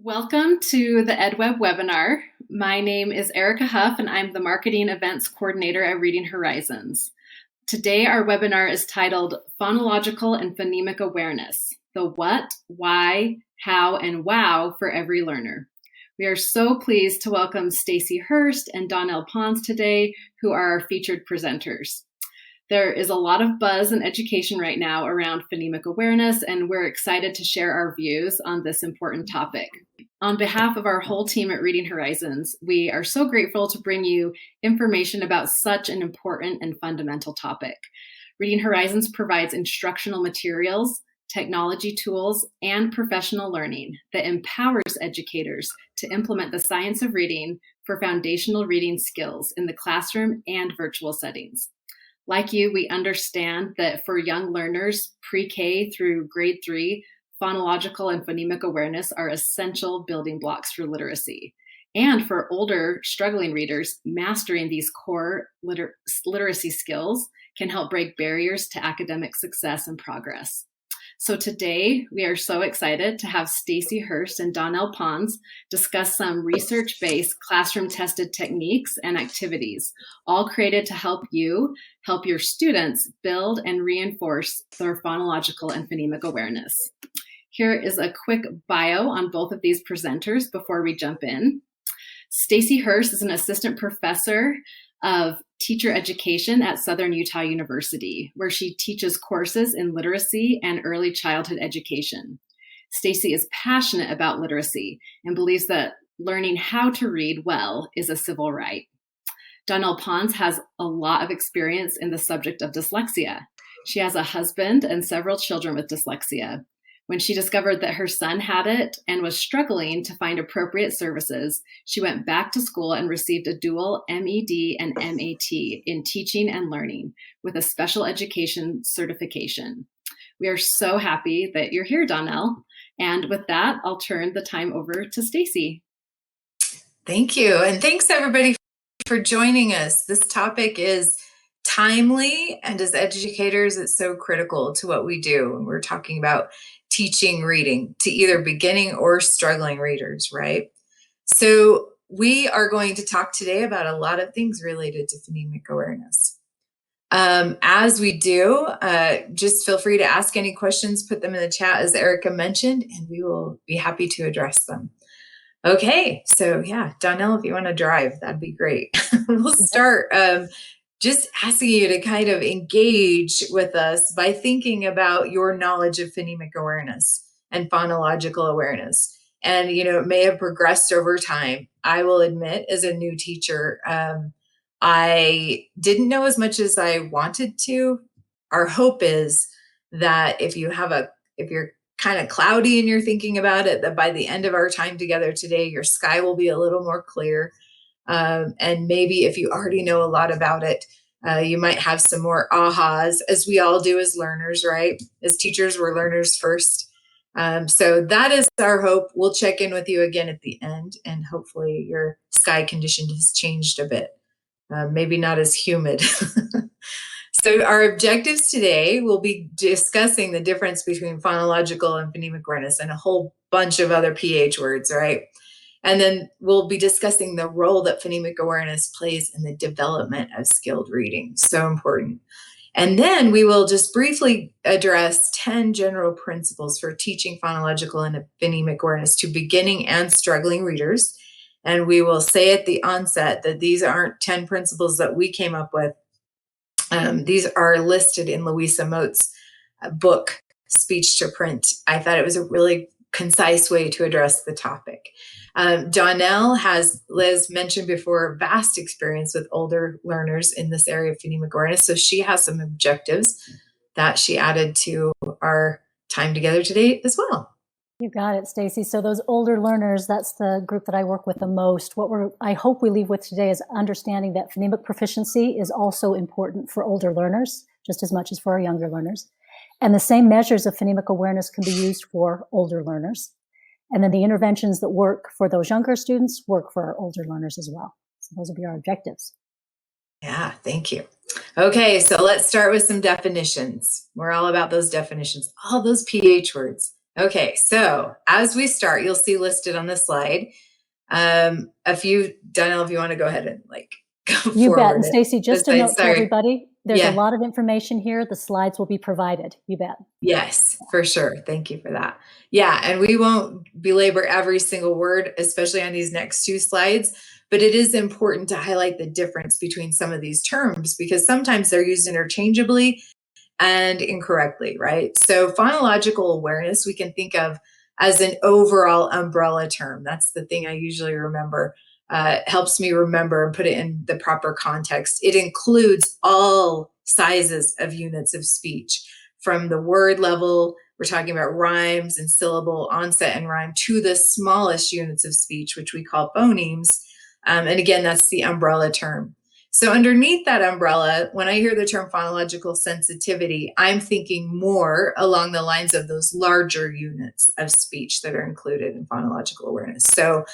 Welcome to the EdWeb webinar. My name is Erica Huff, and I'm the Marketing Events Coordinator at Reading Horizons. Today, our webinar is titled Phonological and Phonemic Awareness, the what, why, how, and wow for every learner. We are so pleased to welcome Stacy Hurst and Donnell Pons today, who are our featured presenters. There is a lot of buzz in education right now around phonemic awareness, and we're excited to share our views on this important topic. On behalf of our whole team at Reading Horizons, we are so grateful to bring you information about such an important and fundamental topic. Reading Horizons provides instructional materials, technology tools, and professional learning that empowers educators to implement the science of reading for foundational reading skills in the classroom and virtual settings. Like you, we understand that for young learners, pre-K through grade 3, phonological and phonemic awareness are essential building blocks for literacy. And for older, struggling readers, mastering these core literacy skills can help break barriers to academic success and progress. So today, we are so excited to have Stacy Hurst and Donnell Pons discuss some research-based classroom-tested techniques and activities, all created to help your students build and reinforce their phonological and phonemic awareness. Here is a quick bio on both of these presenters before we jump in. Stacy Hurst is an assistant professor of teacher education at Southern Utah University, where she teaches courses in literacy and early childhood education. Stacy is passionate about literacy and believes that learning how to read well is a civil right. Donnell Pons has a lot of experience in the subject of dyslexia. She has a husband and several children with dyslexia. When she discovered that her son had it and was struggling to find appropriate services, she went back to school and received a dual MED and MAT in teaching and learning with a special education certification. We are so happy that you're here, Donnell. And with that, I'll turn the time over to Stacy. Thank you. And thanks everybody for joining us. This topic is timely, and as educators, it's so critical to what we do. And we're talking about teaching reading to either beginning or struggling readers, right? So we are going to talk today about a lot of things related to phonemic awareness. As we do, just feel free to ask any questions, put them in the chat as Erica mentioned, and we will be happy to address them. Okay, so yeah, Donnell, if you want to drive, that'd be great. We'll start just asking you to kind of engage with us by thinking about your knowledge of phonemic awareness and phonological awareness. And, it may have progressed over time. I will admit, as a new teacher, I didn't know as much as I wanted to. Our hope is that if you're kind of cloudy and you're thinking about it, that by the end of our time together today, your sky will be a little more clear. And maybe if you already know a lot about it, you might have some more ahas, as we all do as learners, right? As teachers, we're learners first. So that is our hope. We'll check in with you again at the end, and hopefully your sky condition has changed a bit. Maybe not as humid. So our objectives today will be discussing the difference between phonological and phonemic awareness and a whole bunch of other PH words, right? And then we'll be discussing the role that phonemic awareness plays in the development of skilled reading. So important. And then we will just briefly address 10 general principles for teaching phonological and phonemic awareness to beginning and struggling readers. And we will say at the onset that these aren't 10 principles that we came up with. These are listed in Louisa Moat's book, Speech to Print. I thought it was a really concise way to address the topic. Donnell has, Liz mentioned before, vast experience with older learners in this area of phonemic awareness. So she has some objectives that she added to our time together today as well. You got it, Stacy. So those older learners, that's the group that I work with the most. I hope we leave with today is understanding that phonemic proficiency is also important for older learners, just as much as for our younger learners. And the same measures of phonemic awareness can be used for older learners. And then the interventions that work for those younger students work for our older learners as well. So those will be our objectives. Yeah, thank you. Okay, so let's start with some definitions. We're all about those definitions, all those PH words. Okay, so as we start, you'll see listed on the slide a few. Danielle, if you want to go ahead and go You forward. bet. And Stacy, just a note to everybody, there's a lot of information here. The slides will be provided. You bet. Yes, for sure. Thank you for that. Yeah, and we won't belabor every single word, especially on these next two slides, but it is important to highlight the difference between some of these terms because sometimes they're used interchangeably and incorrectly, right? So phonological awareness we can think of as an overall umbrella term. That's the thing I usually remember. Helps me remember and put it in the proper context. It includes all sizes of units of speech, from the word level, we're talking about rhymes and syllable, onset and rhyme, to the smallest units of speech, which we call phonemes. And again, that's the umbrella term. So underneath that umbrella, when I hear the term phonological sensitivity, I'm thinking more along the lines of those larger units of speech that are included in phonological awareness. So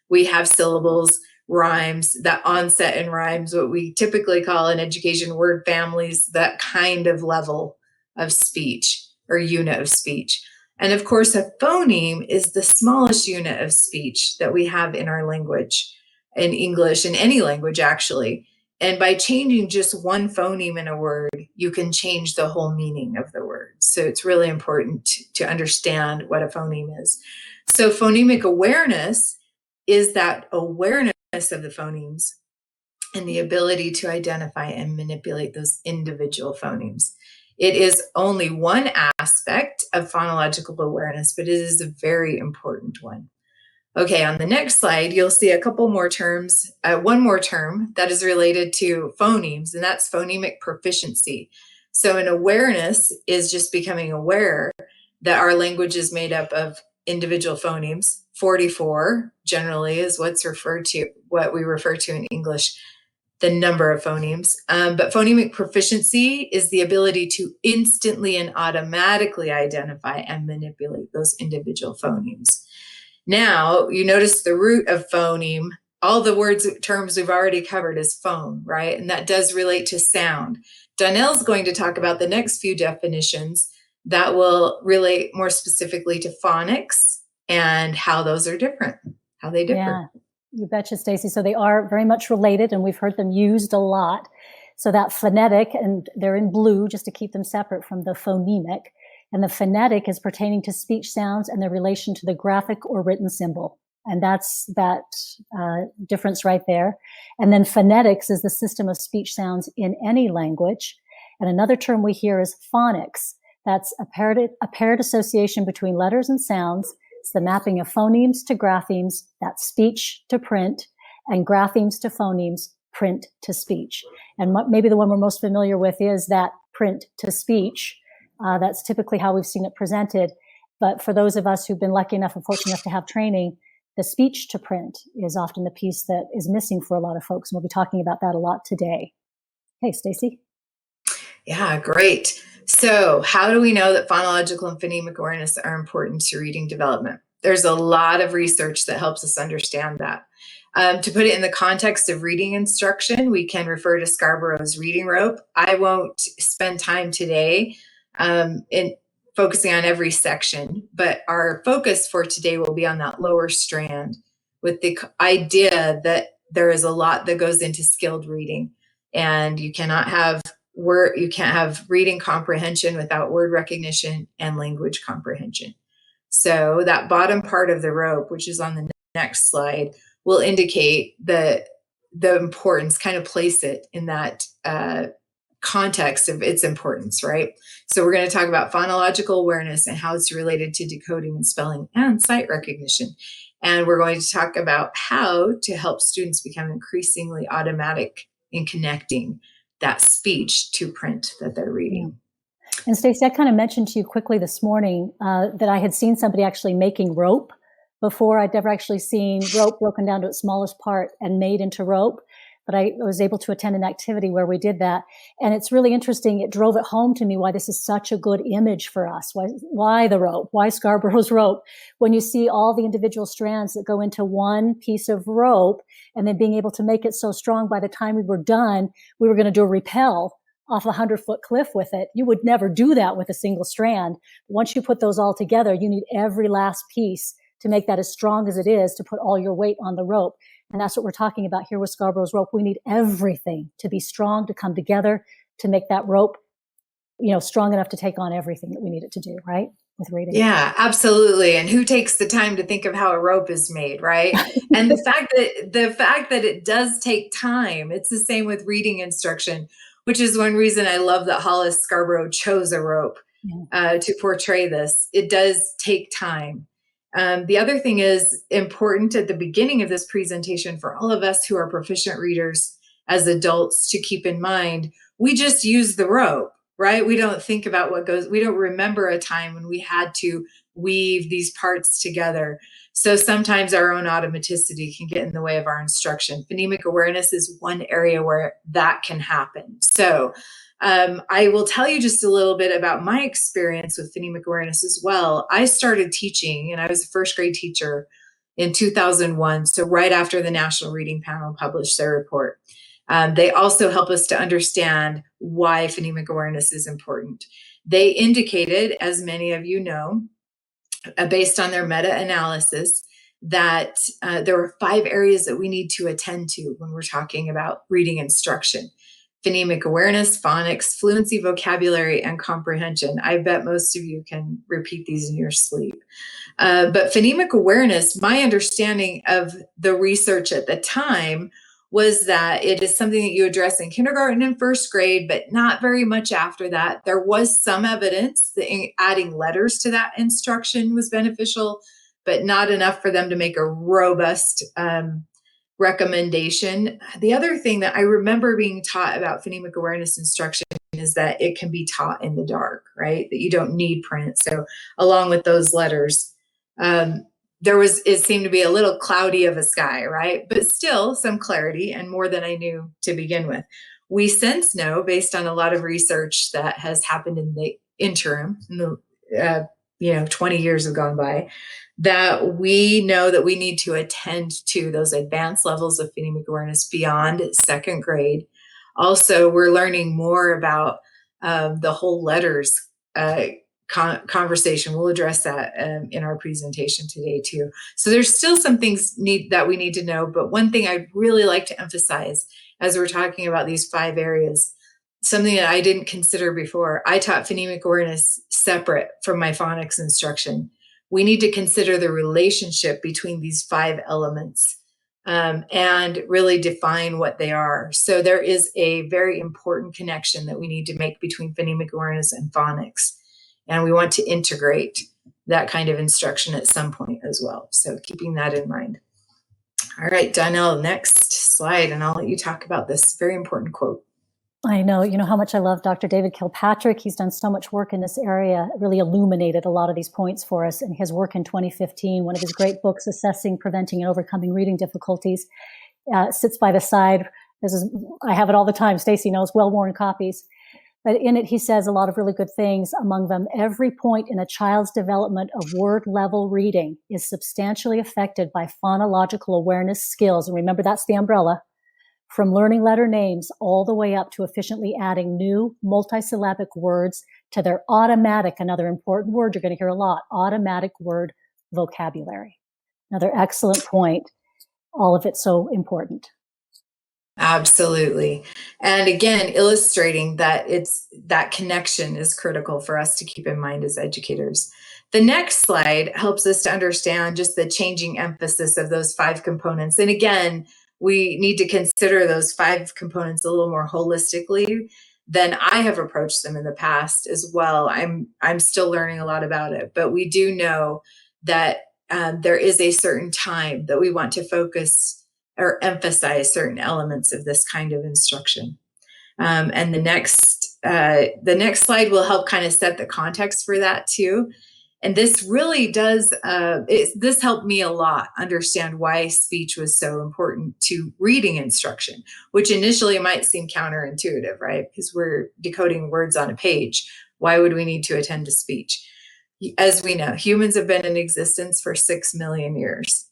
we have syllables, rhymes, that onset and rhymes, what we typically call in education word families, that kind of level of speech or unit of speech. And of course, a phoneme is the smallest unit of speech that we have in our language, in English, in any language actually. And by changing just one phoneme in a word, you can change the whole meaning of the word. So it's really important to understand what a phoneme is. So phonemic awareness is that awareness of the phonemes and the ability to identify and manipulate those individual phonemes. It is only one aspect of phonological awareness, but it is a very important one. Okay, on the next slide, you'll see a couple more terms, one more term that is related to phonemes, and that's phonemic proficiency. So an awareness is just becoming aware that our language is made up of individual phonemes. 44 generally is what we refer to in English, the number of phonemes. But phonemic proficiency is the ability to instantly and automatically identify and manipulate those individual phonemes. Now, you notice the root of phoneme, all the terms we've already covered is phone, right? And that does relate to sound. Donnell's going to talk about the next few definitions that will relate more specifically to phonics and how those are different, how they differ. Yeah. You betcha, Stacy. So they are very much related, and we've heard them used a lot. So that phonetic, and they're in blue just to keep them separate from the phonemic. And the phonetic is pertaining to speech sounds and their relation to the graphic or written symbol. And that's that difference right there. And then phonetics is the system of speech sounds in any language. And another term we hear is phonics. That's a paired association between letters and sounds. It's the mapping of phonemes to graphemes, that's speech to print, and graphemes to phonemes, print to speech. And maybe the one we're most familiar with is that print to speech. That's typically how we've seen it presented. But for those of us who've been lucky enough and fortunate enough to have training, the speech to print is often the piece that is missing for a lot of folks. And we'll be talking about that a lot today. Hey, Stacy. Yeah, great. So how do we know that phonological and phonemic awareness are important to reading development? There's a lot of research that helps us understand that. To put it in the context of reading instruction, we can refer to Scarborough's reading rope. I won't spend time today in focusing on every section, but our focus for today will be on that lower strand with the idea that there is a lot that goes into skilled reading, and you can't have reading comprehension without word recognition and language comprehension. So that bottom part of the rope, which is on the next slide, will indicate the importance, kind of place it in that context of its importance, right? So we're going to talk about phonological awareness and how it's related to decoding and spelling and sight recognition. And we're going to talk about how to help students become increasingly automatic in connecting that speech to print that they're reading. And Stacey, I kind of mentioned to you quickly this morning that I had seen somebody actually making rope before. I'd never actually seen rope broken down to its smallest part and made into rope. But I was able to attend an activity where we did that. And it's really interesting. It drove it home to me why this is such a good image for us. Why the rope? Why Scarborough's rope? When you see all the individual strands that go into one piece of rope, and then being able to make it so strong by the time we were done, we were going to do a rappel off a 100-foot cliff with it. You would never do that with a single strand. Once you put those all together, you need every last piece to make that as strong as it is, to put all your weight on the rope. And that's what we're talking about here with Scarborough's rope. We need everything to be strong, to come together, to make that rope, strong enough to take on everything that we need it to do, right? With reading. Yeah, absolutely. And who takes the time to think of how a rope is made, right? And the fact that it does take time, it's the same with reading instruction, which is one reason I love that Hollis Scarborough chose a rope to portray this. It does take time. The other thing is important at the beginning of this presentation for all of us who are proficient readers as adults to keep in mind, we just use the rope, right? We don't think about we don't remember a time when we had to weave these parts together. So sometimes our own automaticity can get in the way of our instruction. Phonemic awareness is one area where that can happen. So I will tell you just a little bit about my experience with phonemic awareness as well. I started teaching, and I was a first grade teacher in 2001. So right after the National Reading Panel published their report. They also help us to understand why phonemic awareness is important. They indicated, as many of you know, based on their meta-analysis, that there are 5 areas that we need to attend to when we're talking about reading instruction: phonemic awareness, phonics, fluency, vocabulary, and comprehension. I bet most of you can repeat these in your sleep. But phonemic awareness, my understanding of the research at the time was that it is something that you address in kindergarten and first grade, but not very much after that. There was some evidence that adding letters to that instruction was beneficial, but not enough for them to make a robust recommendation. The other thing that I remember being taught about phonemic awareness instruction is that it can be taught in the dark, right? That you don't need print. So along with those letters, it seemed to be a little cloudy of a sky, right? But still some clarity and more than I knew to begin with. We since know, based on a lot of research that has happened in the interim, 20 years have gone by, that we know that we need to attend to those advanced levels of phonemic awareness beyond second grade. Also, we're learning more about the whole letters conversation. We'll address that in our presentation today too. So there's still some things that we need to know, but one thing I'd really like to emphasize as we're talking about these 5 areas, something that I didn't consider before. I taught phonemic awareness separate from my phonics instruction. We need to consider the relationship between these 5 elements and really define what they are. So there is a very important connection that we need to make between phonemic awareness and phonics. And we want to integrate that kind of instruction at some point as well. So keeping that in mind. All right, Donnell, next slide, and I'll let you talk about this very important quote. I know, how much I love Dr. David Kilpatrick. He's done so much work in this area, really illuminated a lot of these points for us in his work in 2015. One of his great books, Assessing, Preventing, and Overcoming Reading Difficulties, sits by the side. I have it all the time. Stacy knows, well-worn copies. But in it, he says a lot of really good things. Among them, every point in a child's development of word-level reading is substantially affected by phonological awareness skills. And remember, that's the umbrella. From learning letter names all the way up to efficiently adding new multisyllabic words to their automatic, another important word you're going to hear a lot, automatic word vocabulary. Another excellent point. All of it so important. Absolutely. And again, illustrating that that connection is critical for us to keep in mind as educators. The next slide helps us to understand just the changing emphasis of those 5 components. And again, we need to consider those 5 components a little more holistically than I have approached them in the past as well. I'm still learning a lot about it, but we do know that there is a certain time that we want to focus or emphasize certain elements of this kind of instruction. And the next slide will help kind of set the context for that too. And this really does, this helped me a lot understand why speech was so important to reading instruction, which initially might seem counterintuitive, right? Because we're decoding words on a page. Why would we need to attend to speech? As we know, humans have been in existence for 6 million years.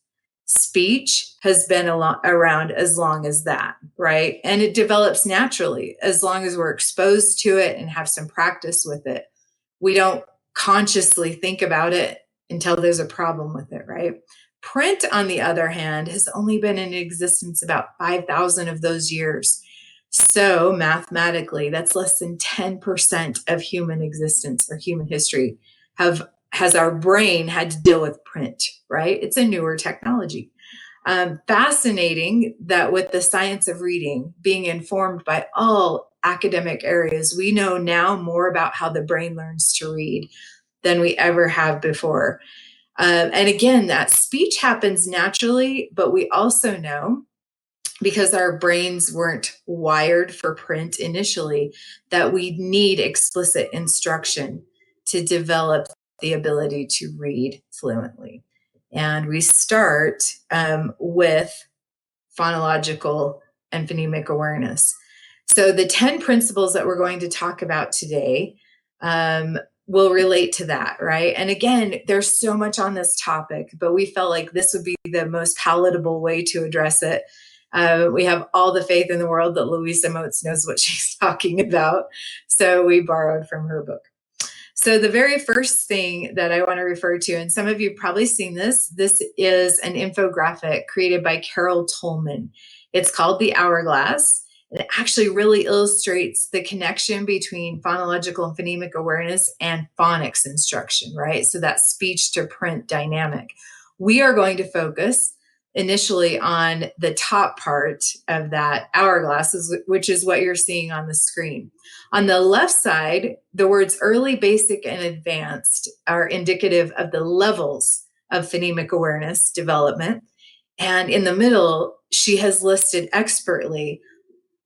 speech has been around as long as that, right? And it develops naturally as long as we're exposed to it and have some practice with it. We don't consciously think about it until there's a problem with it, right? Print, on the other hand, has only been in existence about 5,000 of those years. So mathematically, that's less than 10% of human existence or human history has our brain had to deal with print, right? It's a newer technology. Fascinating that with the science of reading being informed by all academic areas, we know now more about how the brain learns to read than we ever have before. And again, that speech happens naturally, but we also know, because our brains weren't wired for print initially, that we need explicit instruction to develop the ability to read fluently. And we start with phonological and phonemic awareness. So the 10 principles that we're going to talk about today will relate to that, right? And again, there's so much on this topic, but we felt like this would be the most palatable way to address it. We have all the faith in the world that Louisa Moats knows what she's talking about. So we borrowed from her book. So the very first thing that I want to refer to, and some of you have probably seen this is an infographic created by Carol Tolman. It's called The Hourglass. And it actually really illustrates the connection between phonological and phonemic awareness and phonics instruction, right? So that speech to print dynamic. We are going to focus initially on the top part of that hourglass, which is what you're seeing on the screen. On the left side, the words early, basic, and advanced are indicative of the levels of phonemic awareness development. And in the middle, she has listed expertly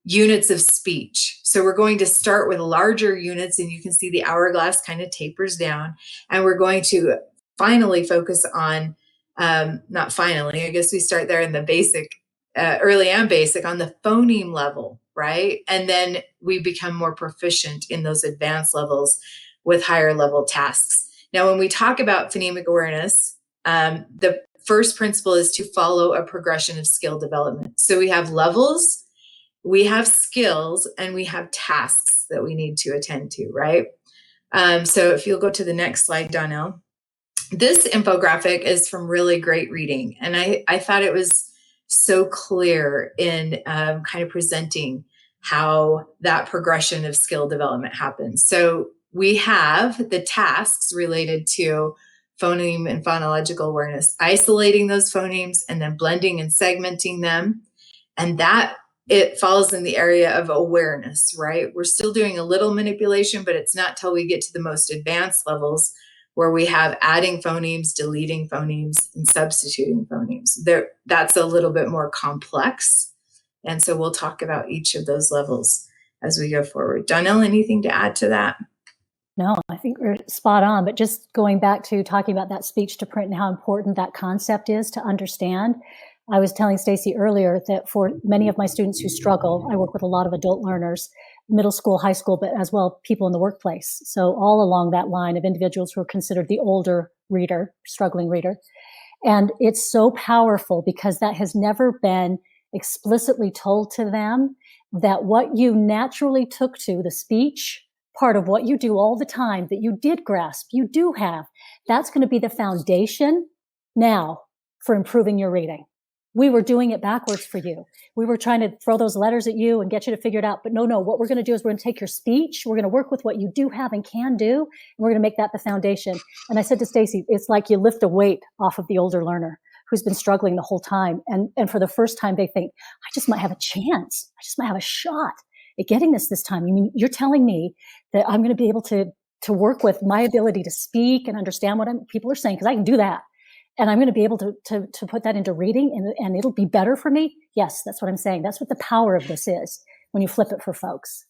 units of speech. So we're going to start with larger units, and you can see the hourglass kind of tapers down. And we're going to finally focus on, not finally, I guess we start there in the basic, early and basic, on the phoneme level, right? And then we become more proficient in those advanced levels with higher level tasks. Now, when we talk about phonemic awareness, the first principle is to follow a progression of skill development. So we have levels, we have skills, and we have tasks that we need to attend to, right? So if you'll go to the next slide, Donnell. This infographic is from Really Great Reading, and I thought it was so clear in kind of presenting how that progression of skill development happens. So we have the tasks related to phoneme and phonological awareness, isolating those phonemes and then blending and segmenting them. And that it falls in the area of awareness, right? We're still doing a little manipulation, but it's not till we get to the most advanced levels where we have adding phonemes, deleting phonemes, and substituting phonemes. That's a little bit more complex. And so we'll talk about each of those levels as we go forward. Donnell, anything to add to that? No, I think we're spot on. But just going back to talking about that speech to print and how important that concept is to understand. I was telling Stacy earlier that for many of my students who struggle, I work with a lot of adult learners, middle school, high school, but as well people in the workplace. So all along that line of individuals who are considered the older reader, struggling reader. And it's so powerful because that has never been explicitly told to them, that what you naturally took to, the speech part of what you do all the time that you did grasp, you do have, that's going to be the foundation now for improving your reading. We were doing it backwards for you. We were trying to throw those letters at you and get you to figure it out. But no, what we're going to do is we're going to take your speech. We're going to work with what you do have and can do. And we're going to make that the foundation. And I said to Stacy, it's like you lift a weight off of the older learner who's been struggling the whole time. And for the first time, they think, I just might have a chance. I just might have a shot at getting this time. You mean you're telling me that I'm going to be able to work with my ability to speak and understand what people are saying, because I can do that. And I'm going to be able to put that into reading and it'll be better for me. Yes, that's what I'm saying. That's what the power of this is when you flip it for folks.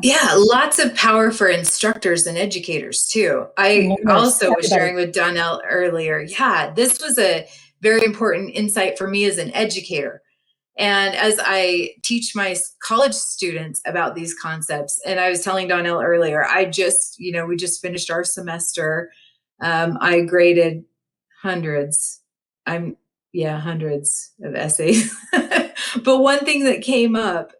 Yeah, lots of power for instructors and educators too. I also was sharing with Donnell earlier. Yeah, this was a very important insight for me as an educator. And as I teach my college students about these concepts, and I was telling Donnell earlier, we just finished our semester. I graded hundreds. I'm hundreds of essays. But one thing that came up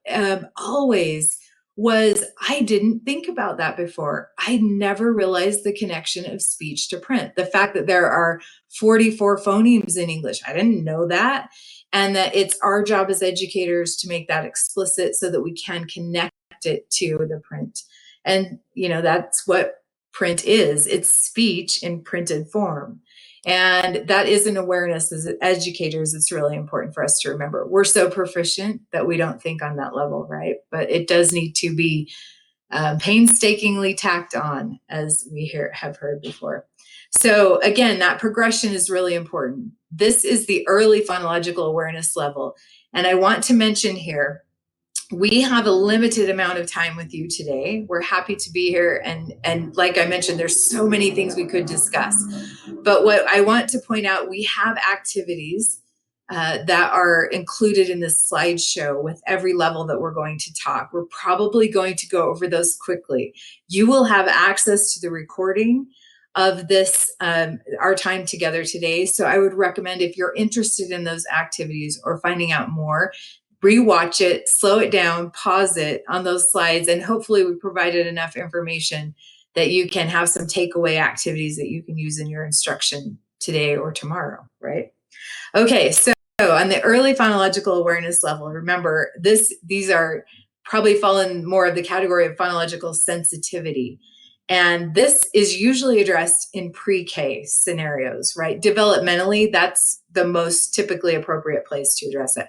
always was I didn't think about that before. I never realized the connection of speech to print. The fact that there are 44 phonemes in English, I didn't know that. And that it's our job as educators to make that explicit so that we can connect it to the print. And, that's what print is. It's speech in printed form. And that is an awareness as educators. It's really important for us to remember. We're so proficient that we don't think on that level, right? But it does need to be painstakingly tacked on, as we have heard before. So again, that progression is really important. This is the early phonological awareness level. And I want to mention here, we have a limited amount of time with you today. We're happy to be here. And like I mentioned, there's so many things we could discuss. But what I want to point out, we have activities that are included in this slideshow with every level that we're going to talk. We're probably going to go over those quickly. You will have access to the recording of this, our time together today. So I would recommend, if you're interested in those activities or finding out more, rewatch it, slow it down, pause it on those slides, and hopefully we provided enough information that you can have some takeaway activities that you can use in your instruction today or tomorrow, right? Okay, so on the early phonological awareness level, remember these are probably fall in more of the category of phonological sensitivity. And this is usually addressed in pre-K scenarios, right? Developmentally, that's the most typically appropriate place to address it.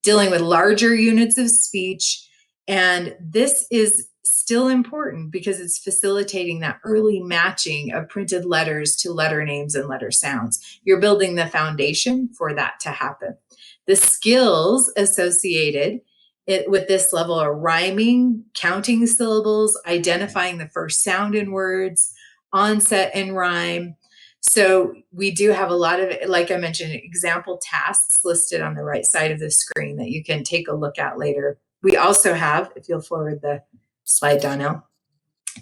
Dealing with larger units of speech. And this is still important because it's facilitating that early matching of printed letters to letter names and letter sounds. You're building the foundation for that to happen. The skills associated with this level are rhyming, counting syllables, identifying the first sound in words, onset and rhyme. So we do have a lot of, like I mentioned, example tasks listed on the right side of the screen that you can take a look at later. We also have, if you'll forward the slide, Donnell.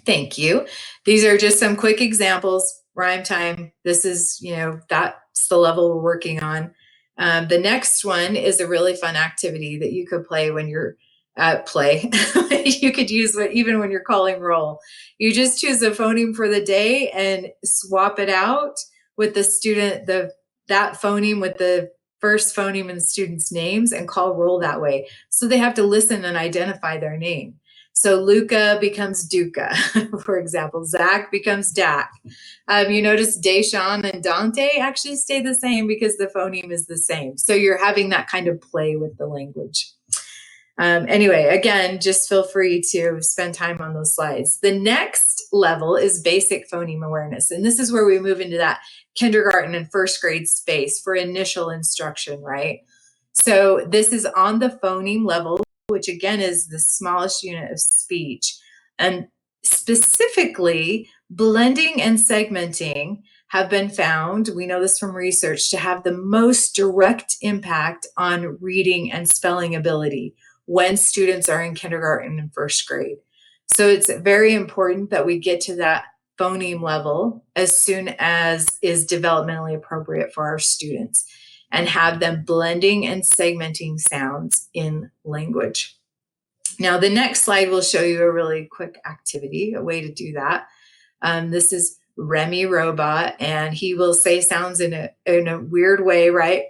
Thank you. These are just some quick examples. Rhyme time. This is, that's the level we're working on. The next one is a really fun activity that you could play when you're you could use it even when you're calling roll. You just choose a phoneme for the day and swap it out with the student, that phoneme with the first phoneme in the student's names, and call roll that way. So they have to listen and identify their name. So Luca becomes Duca, for example. Zach becomes Dak. You notice Deshawn and Dante actually stay the same because the phoneme is the same. So you're having that kind of play with the language. Anyway, again, just feel free to spend time on those slides. The next level is basic phoneme awareness. And this is where we move into that kindergarten and first grade space for initial instruction, right? So this is on the phoneme level, which again is the smallest unit of speech. And specifically, blending and segmenting have been found, we know this from research, to have the most direct impact on reading and spelling ability when students are in kindergarten and first grade. So it's very important that we get to that phoneme level as soon as is developmentally appropriate for our students, and have them blending and segmenting sounds in language. Now, the next slide will show you a really quick activity, a way to do that. This is Remy Robot, and he will say sounds in a weird way, right?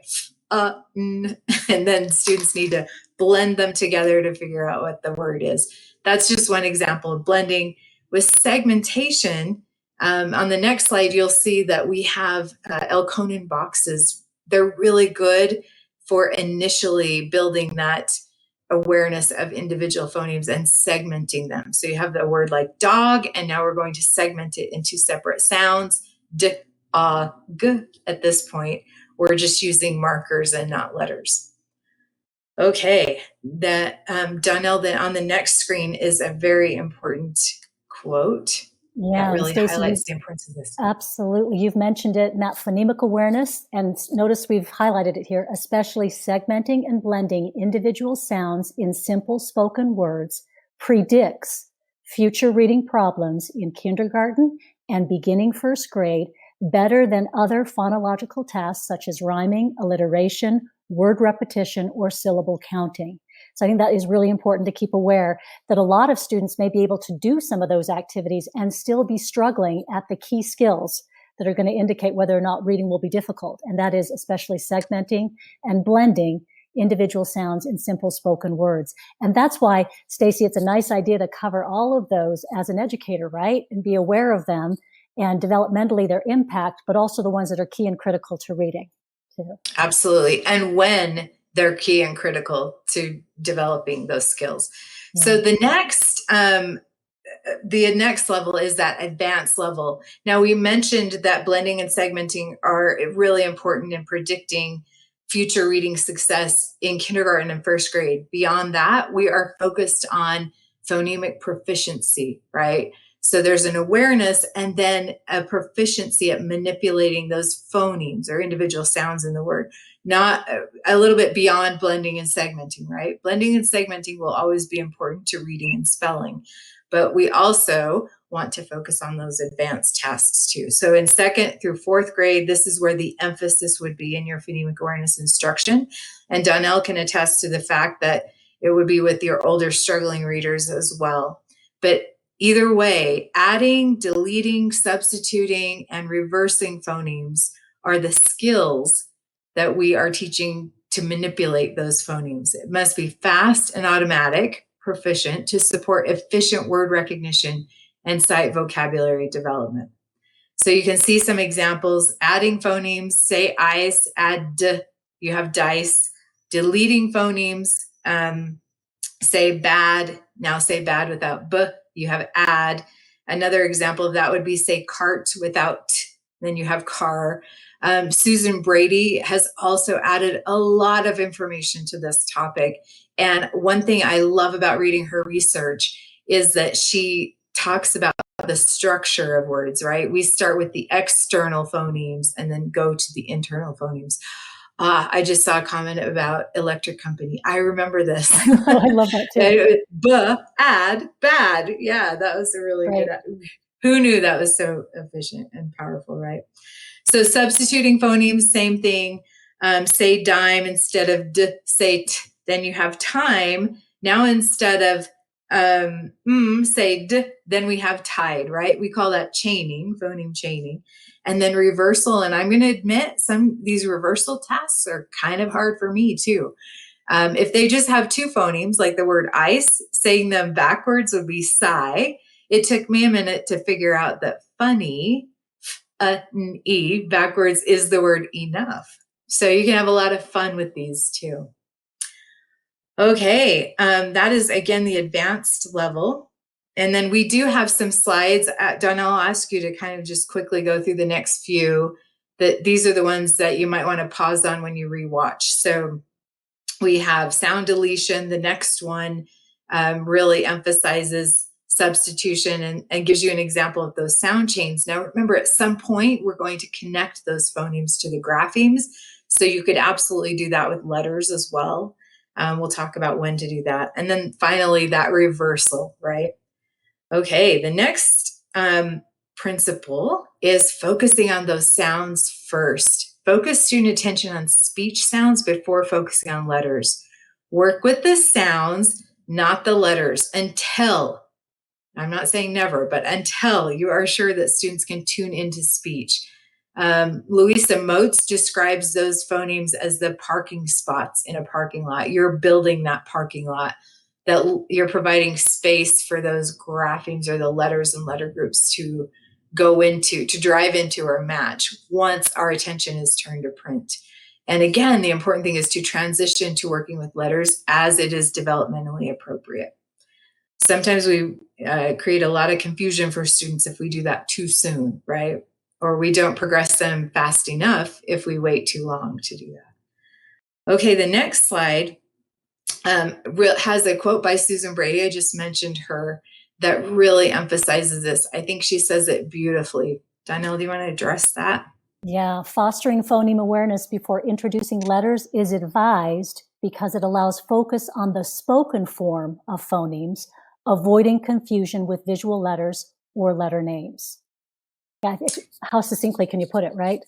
And then students need to blend them together to figure out what the word is. That's just one example of blending. With segmentation, on the next slide, you'll see that we have Elkonin boxes. They're really good for initially building that awareness of individual phonemes and segmenting them. So you have the word like dog, and now we're going to segment it into separate sounds. D, g at this point. We're just using markers and not letters. Okay, that Donnell, then on the next screen is a very important quote. Yeah, that really Stacey, highlights the importance of this. Absolutely. You've mentioned it, and that phonemic awareness, and notice we've highlighted it here, especially segmenting and blending individual sounds in simple spoken words predicts future reading problems in kindergarten and beginning first grade better than other phonological tasks such as rhyming, alliteration, word repetition, or syllable counting. So I think that is really important to keep aware that a lot of students may be able to do some of those activities and still be struggling at the key skills that are going to indicate whether or not reading will be difficult. And that is especially segmenting and blending individual sounds in simple spoken words. And that's why, Stacy, it's a nice idea to cover all of those as an educator, right? And be aware of them and developmentally their impact, but also the ones that are key and critical to reading too. Absolutely. And when they're key and critical to developing those skills. Yeah. So the next level is that advanced level. Now, we mentioned that blending and segmenting are really important in predicting future reading success in kindergarten and first grade. Beyond that, we are focused on phonemic proficiency, right? So there's an awareness and then a proficiency at manipulating those phonemes or individual sounds in the word, not a little bit beyond blending and segmenting, right? Blending and segmenting will always be important to reading and spelling, but we also want to focus on those advanced tasks too. So in 2nd through 4th grade, this is where the emphasis would be in your phonemic awareness instruction. And Donnell can attest to the fact that it would be with your older struggling readers as well. But either way, adding, deleting, substituting, and reversing phonemes are the skills that we are teaching to manipulate those phonemes. It must be fast and automatic, proficient to support efficient word recognition and sight vocabulary development. So you can see some examples. Adding phonemes, say ice, add d, you have dice. Deleting phonemes, say bad, now say bad without b, you have add. Another example of that would be say cart without t, then you have car. Susan Brady has also added a lot of information to this topic. And one thing I love about reading her research is that she talks about the structure of words, right? We start with the external phonemes and then go to the internal phonemes. I just saw a comment about electric company. I remember this. I love that too. Add, bad. Yeah, that was a really good. Who knew that was so efficient and powerful, right? So substituting phonemes, same thing. Say dime instead of d, say t. Then you have time. Now instead of say d, then we have tide, right? We call that chaining, phoneme chaining. And then reversal, and I'm going to admit these reversal tasks are kind of hard for me too. If they just have 2 phonemes, like the word ice, saying them backwards would be sigh. It took me a minute to figure out that funny, e, backwards is the word enough. So you can have a lot of fun with these too. Okay, that is, again, the advanced level. And then we do have some slides. Donnell, I'll ask you to kind of just quickly go through the next few. These are the ones that you might want to pause on when you rewatch. So we have sound deletion. The next one really emphasizes substitution and gives you an example of those sound chains. Now, remember, at some point, we're going to connect those phonemes to the graphemes. So you could absolutely do that with letters as well. We'll talk about when to do that. And then finally, that reversal, right? Okay, the next principle is focusing on those sounds first. Focus student attention on speech sounds before focusing on letters. Work with the sounds, not the letters, until, I'm not saying never, but until you are sure that students can tune into speech. Louisa Moats describes those phonemes as the parking spots in a parking lot. You're building that parking lot, that you're providing space for those graphemes or the letters and letter groups to go into, to drive into or match once our attention is turned to print. And again, the important thing is to transition to working with letters as it is developmentally appropriate. Sometimes we create a lot of confusion for students if we do that too soon, right? Or we don't progress them fast enough if we wait too long to do that. Okay, the next slide has a quote by Susan Brady. I just mentioned her, that really emphasizes this. I think she says it beautifully. Donnell, do you want to address that? Yeah, fostering phoneme awareness before introducing letters is advised because it allows focus on the spoken form of phonemes, avoiding confusion with visual letters or letter names. Yeah, how succinctly can you put it, right?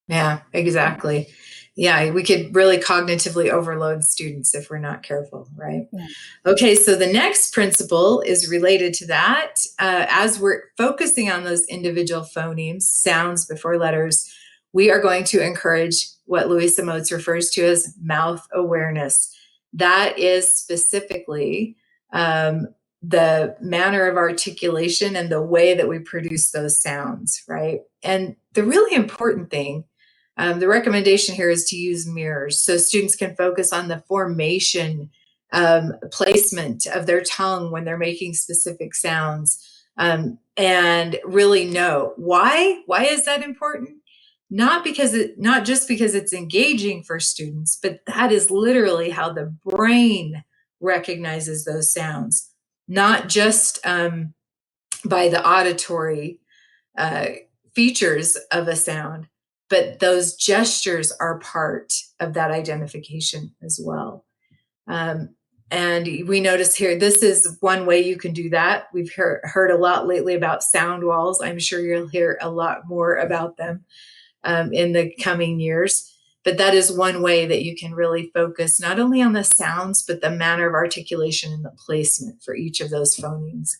Yeah, exactly. Yeah, we could really cognitively overload students if we're not careful, right? Yeah. Okay, so the next principle is related to that. As we're focusing on those individual phonemes, sounds before letters, we are going to encourage what Louisa Moats refers to as mouth awareness. That is specifically the manner of articulation and the way that we produce those sounds, right? And the really important thing, the recommendation here is to use mirrors so students can focus on the formation, placement of their tongue when they're making specific sounds, and really know why. Why is that important? Not just because it's engaging for students, but that is literally how the brain recognizes those sounds, not just by the auditory features of a sound, but those gestures are part of that identification as well. And we notice here, this is one way you can do that. We've heard a lot lately about sound walls. I'm sure you'll hear a lot more about them in the coming years. But that is one way that you can really focus not only on the sounds, but the manner of articulation and the placement for each of those phonemes.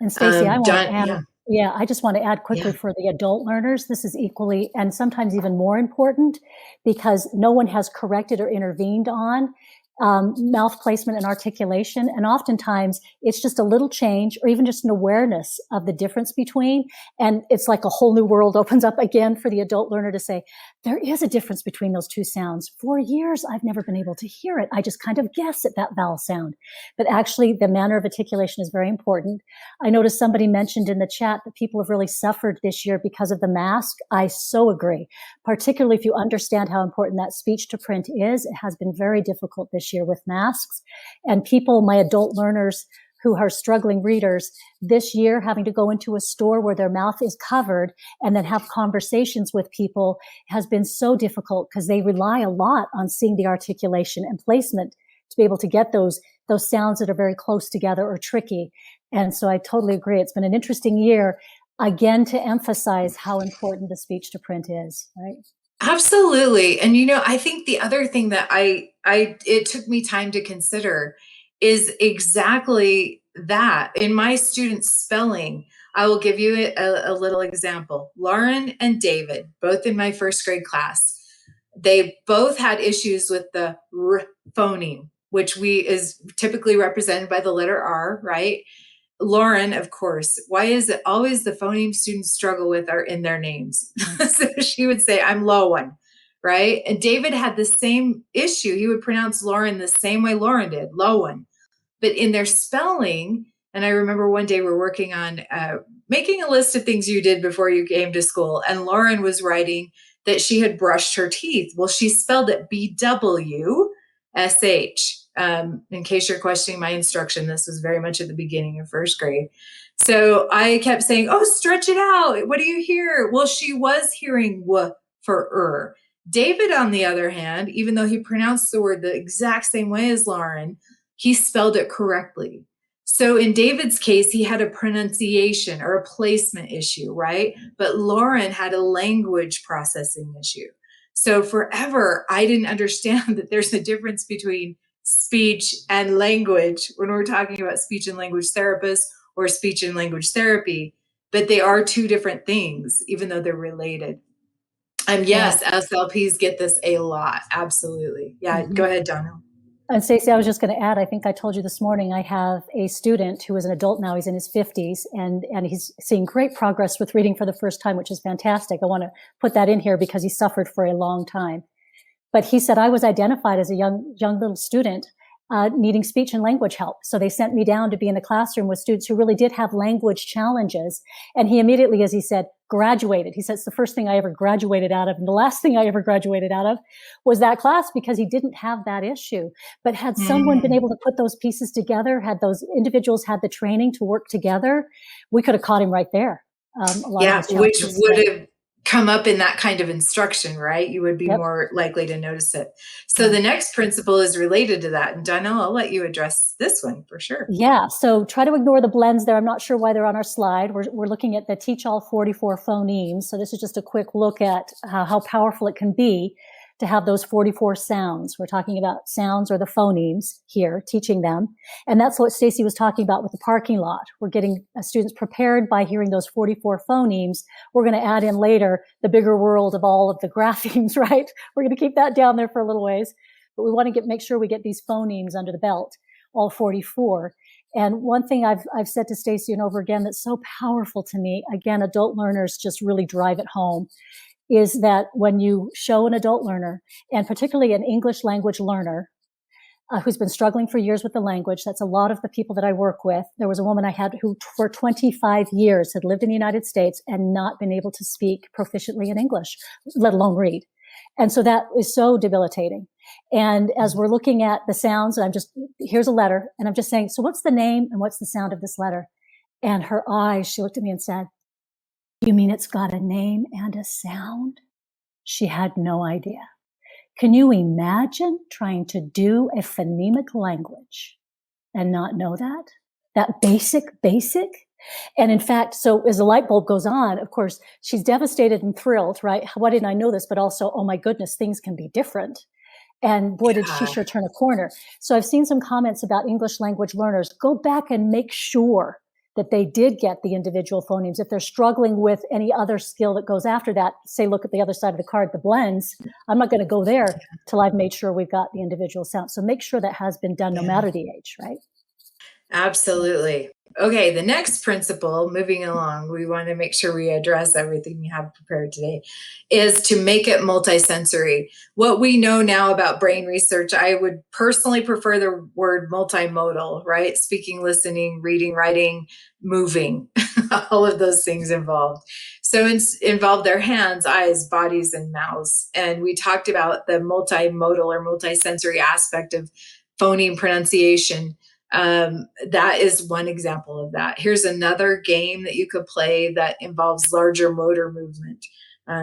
And Stacey, I want to add, yeah. Yeah, I just want to add quickly for the adult learners, this is equally and sometimes even more important because no one has corrected or intervened on mouth placement and articulation. And oftentimes it's just a little change or even just an awareness of the difference between. And it's like a whole new world opens up again for the adult learner to say, there is a difference between those two sounds. For years, I've never been able to hear it. I just kind of guess at that vowel sound. But actually, the manner of articulation is very important. I noticed somebody mentioned in the chat that people have really suffered this year because of the mask. I so agree. Particularly if you understand how important that speech to print is, it has been very difficult this year with masks. And people, my adult learners who are struggling readers, this year having to go into a store where their mouth is covered and then have conversations with people has been so difficult because they rely a lot on seeing the articulation and placement to be able to get those sounds that are very close together or tricky. And so I totally agree. It's been an interesting year, again, to emphasize how important the speech to print is, right? Absolutely. And, I think the other thing that it took me time to consider is exactly that. In my students' spelling, I will give you a little example. Lauren and David, both in my first grade class, they both had issues with the R phoneme, which is typically represented by the letter R, right? Lauren, of course, why is it always the phoneme students struggle with are in their names? So she would say, I'm Lowen, right? And David had the same issue. He would pronounce Lauren the same way Lauren did, Lowen. But in their spelling, and I remember one day we're working on making a list of things you did before you came to school, and Lauren was writing that she had brushed her teeth. Well, she spelled it BWSH. In case you're questioning my instruction, this was very much at the beginning of first grade. So I kept saying, oh, stretch it out. What do you hear? Well, she was hearing W for David, on the other hand, even though he pronounced the word the exact same way as Lauren, he spelled it correctly. So in David's case, he had a pronunciation or a placement issue, right? But Lauren had a language processing issue. So forever, I didn't understand that there's a difference between speech and language when we're talking about speech and language therapists or speech and language therapy, but they are two different things, even though they're related. And yes, SLPs get this a lot. Absolutely. Yeah. Go ahead, Donna. And Stacey, I was just going to add, I think I told you this morning, I have a student who is an adult now. He's in his 50s and he's seeing great progress with reading for the first time, which is fantastic. I want to put that in here because he suffered for a long time. But he said, I was identified as a young little student needing speech and language help. So they sent me down to be in the classroom with students who really did have language challenges. And he immediately, as he said, graduated. He said, it's the first thing I ever graduated out of. And the last thing I ever graduated out of was that class because he didn't have that issue. But had someone been able to put those pieces together, had those individuals had the training to work together, we could have caught him right there. Which would have come up in that kind of instruction, right? You would be Yep. more likely to notice it. So the next principle is related to that. And Donnell, I'll let you address this one for sure. Yeah, so try to ignore the blends there. I'm not sure why they're on our slide. We're looking at the Teach All 44 phonemes. So this is just a quick look at how powerful it can be to have those 44 sounds. We're talking about sounds or the phonemes here, teaching them. And that's what Stacy was talking about with the parking lot. We're getting students prepared by hearing those 44 phonemes. We're going to add in later the bigger world of all of the graphemes, right? We're going to keep that down there for a little ways. But we want to make sure we get these phonemes under the belt, all 44. And one thing I've said to Stacy and over again that's so powerful to me, again, adult learners just really drive it home, is that when you show an adult learner, and particularly an English language learner, who's been struggling for years with the language, that's a lot of the people that I work with. There was a woman I had who for 25 years had lived in the United States and not been able to speak proficiently in English, let alone read. And so that is so debilitating. And as we're looking at the sounds, and here's a letter, and I'm just saying, so what's the name and what's the sound of this letter? And her eyes, she looked at me and said, "You mean it's got a name and a sound?" She had no idea. Can you imagine trying to do a phonemic language and not know that? That basic? And in fact, so as the light bulb goes on, of course, she's devastated and thrilled, right? Why didn't I know this? But also, oh my goodness, things can be different. And boy, did she sure turn a corner. So I've seen some comments about English language learners. Go back and make sure that they did get the individual phonemes. If they're struggling with any other skill that goes after that, say, look at the other side of the card, the blends. I'm not going to go there till I've made sure we've got the individual sounds. So make sure that has been done no matter the age, right? Absolutely. Okay, the next principle, moving along, we want to make sure we address everything we have prepared today, is to make it multisensory. What we know now about brain research, I would personally prefer the word multimodal, right? Speaking, listening, reading, writing, moving, all of those things involved. So involve their hands, eyes, bodies, and mouths. And we talked about the multimodal or multisensory aspect of phoneme pronunciation. That is one example of that. Here's another game that you could play that involves larger motor movement.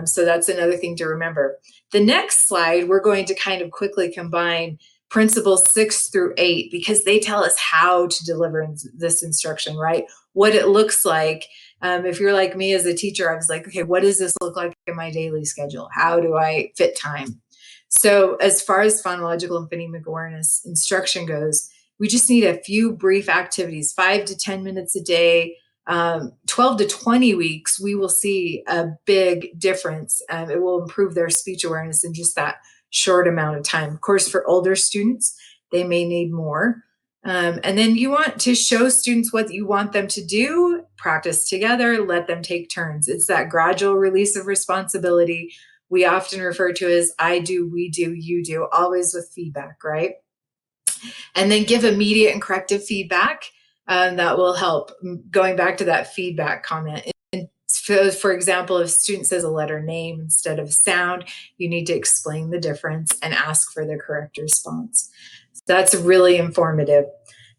So that's another thing to remember. The next slide, we're going to kind of quickly combine principles 6 through 8 because they tell us how to deliver this instruction, right? What it looks like. If you're like me as a teacher, I was like, okay, what does this look like in my daily schedule? How do I fit time? So as far as phonological and phonemic awareness instruction goes, we just need a few brief activities, 5 to 10 minutes a day, 12 to 20 weeks, we will see a big difference. It will improve their speech awareness in just that short amount of time. Of course, for older students, they may need more. And then you want to show students what you want them to do, practice together, let them take turns. It's that gradual release of responsibility we often refer to as I do, we do, you do, always with feedback, right? And then give immediate and corrective feedback. That will help. Going back to that feedback comment. And for example, if a student says a letter name instead of sound, you need to explain the difference and ask for the correct response. So that's really informative.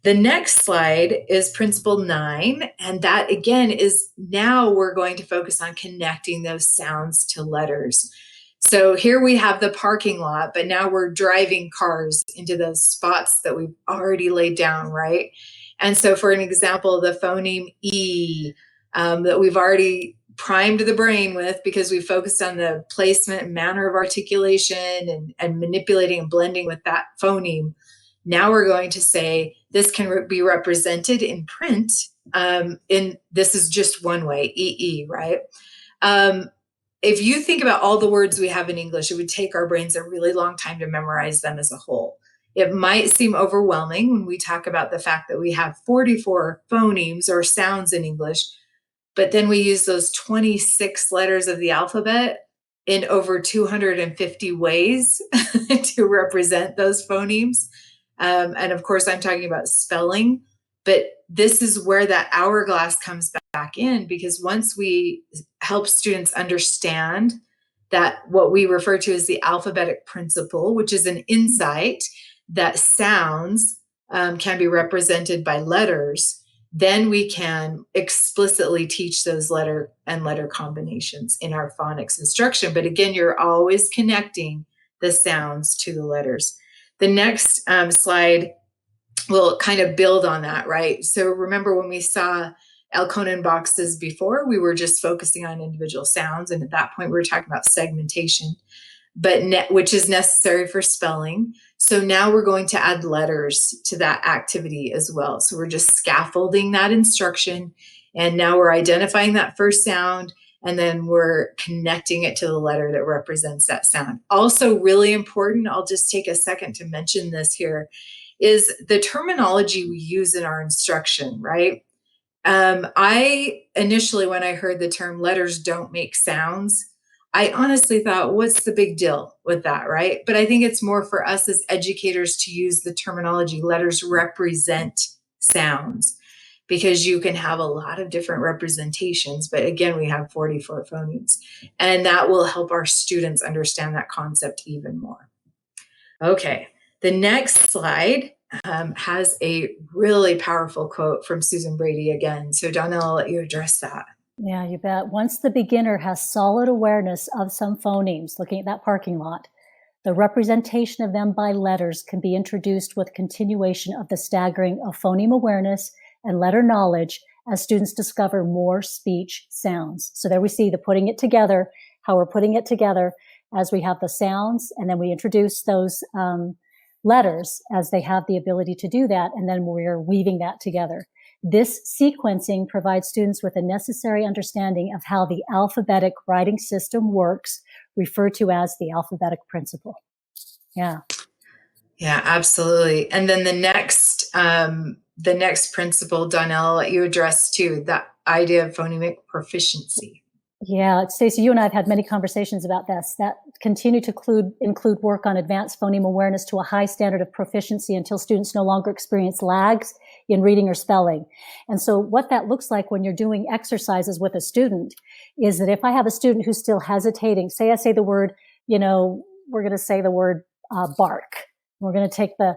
The next slide is principle 9. And that again is now we're going to focus on connecting those sounds to letters. So here we have the parking lot, but now we're driving cars into those spots that we've already laid down, right? And so for an example, the phoneme E that we've already primed the brain with because we focused on the placement and manner of articulation and manipulating and blending with that phoneme. Now we're going to say this can be represented in print. This is just one way, EE, right? If you think about all the words we have in English, it would take our brains a really long time to memorize them as a whole. It might seem overwhelming when we talk about the fact that we have 44 phonemes or sounds in English, but then we use those 26 letters of the alphabet in over 250 ways to represent those phonemes. And of course, I'm talking about spelling, but this is where that hourglass comes back in, because once we help students understand that what we refer to as the alphabetic principle, which is an insight that sounds can be represented by letters, then we can explicitly teach those letter and letter combinations in our phonics instruction. But again, you're always connecting the sounds to the letters. The next slide will kind of build on that, right? So remember when we saw Elkonin boxes before, we were just focusing on individual sounds. And at that point, we were talking about segmentation, which is necessary for spelling. So now we're going to add letters to that activity as well. So we're just scaffolding that instruction. And now we're identifying that first sound, and then we're connecting it to the letter that represents that sound. Also really important, I'll just take a second to mention this here, is the terminology we use in our instruction, right? I initially, when I heard the term letters don't make sounds, I honestly thought, what's the big deal with that, right? But I think it's more for us as educators to use the terminology letters represent sounds, because you can have a lot of different representations. But again, we have 44 phonemes, and that will help our students understand that concept even more. Okay, the next slide has a really powerful quote from Susan Brady again. So Donnell, I'll let you address that. Yeah, you bet. Once the beginner has solid awareness of some phonemes, looking at that parking lot, the representation of them by letters can be introduced with continuation of the staggering of phoneme awareness and letter knowledge as students discover more speech sounds. So there we see the putting it together, how we're putting it together as we have the sounds, and then we introduce those letters as they have the ability to do that, and then we're weaving that together. This sequencing provides students with a necessary understanding of how the alphabetic writing system works, referred to as the alphabetic principle. Yeah. Yeah, absolutely. And then the next principle, Donnell, I'll let you address too, that idea of phonemic proficiency. Yeah, Stacey, you and I have had many conversations about this, that continue to include work on advanced phoneme awareness to a high standard of proficiency until students no longer experience lags in reading or spelling. And so what that looks like when you're doing exercises with a student is that if I have a student who's still hesitating, say I say the word, we're going to say the word bark. We're going to take the